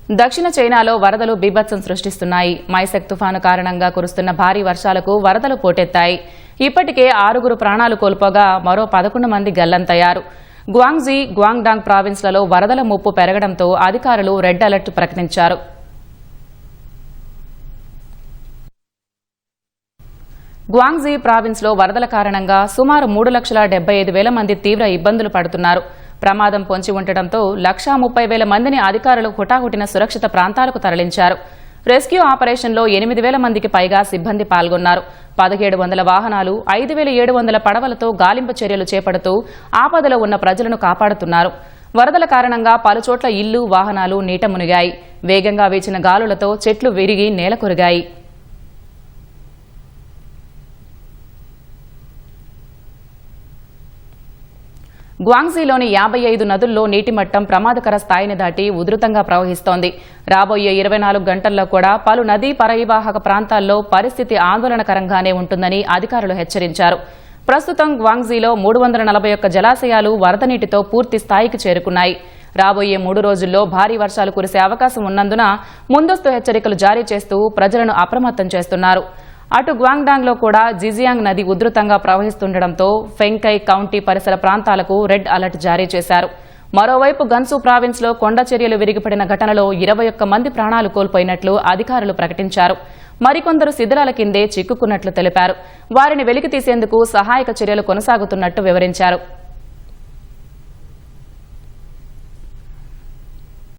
దక్షిణ చైనాలో వరదలు బీభత్సం సృష్టిస్తున్నాయి. మైసెక్ తుఫాను కారణంగా కురుస్తున్న భారీ వర్షాలకు వరదలు పోటెత్తాయి. ఇప్పటికే 6 ప్రాణాలు కోల్పోగా మరో 11 మంది గల్లంతయ్యారు. గ్వాంగ్జీ, గ్వాంగ్డాంగ్ ప్రావిన్స్లలో వరదల ముప్పు పెరగడంతో అధికారులు రెడ్ అలర్ట్ ప్రకటించారు. గ్వాంగ్జీ ప్రావిన్స్లో వరదల కారణంగా సుమారు 3,75,000 మంది తీవ్ర ఇబ్బందులు పడుతున్నారు. ప్రమాదం పొంచి ఉండటంతో 1,30,000 మందిని అధికారులు హుటాహుటిన సురక్షిత ప్రాంతాలకు తరలించారు. రెస్క్యూ ఆపరేషన్లో 8,000 మందికి పైగా సిబ్బంది పాల్గొన్నారు. 1,700 వాహనాలు, 5,700 పడవలతో గాలింపు చర్యలు చేపడుతూ ఆపదలో ఉన్న ప్రజలను కాపాడుతున్నారు. వరదల కారణంగా పలుచోట్ల ఇళ్లు, వాహనాలు నీట మునిగాయి. వేగంగా వీచిన గాలులతో చెట్లు విరిగి నేలకొరిగాయి. గ్వాంగ్జీలోని 55 నదుల్లో నీటి మట్టం ప్రమాదకర స్థాయిని దాటి ఉధృతంగా ప్రవహిస్తోంది. రాబోయే 24 గంటల్లో కూడా పలు నదీ పరీవాహక ప్రాంతాల్లో పరిస్థితి ఆందోళనకరంగానే ఉంటుందని అధికారులు హెచ్చరించారు. ప్రస్తుతం గ్వాంగ్జీలో 341 జలాశయాలు వరద నీటితో పూర్తి స్థాయికి చేరుకున్నాయి. రాబోయే 3 రోజుల్లో భారీ వర్షాలు కురిసే అవకాశం ఉన్నందున ముందస్తు హెచ్చరికలు జారీ చేస్తూ ప్రజలను అప్రమత్తం చేస్తున్నారు. అటు గ్వాంగ్డాంగ్లో కూడా జిజియాంగ్ నది ఉధృతంగా ప్రవహిస్తుండటంతో ఫెంకై కౌంటీ పరిసర ప్రాంతాలకు రెడ్ అలర్ట్ జారీ చేశారు. మరోవైపు గన్సు ప్రావిన్స్లో కొండ చర్యలు విరిగిపడిన ఘటనలో 21 మంది ప్రాణాలు కోల్పోయినట్లు అధికారులు ప్రకటించారు. మరికొందరు శిథిలాల కిందే చిక్కుకున్నట్లు తెలిపారు. వారిని వెలికి తీసేందుకు సహాయక చర్యలు కొనసాగుతున్నట్టు వివరించారు.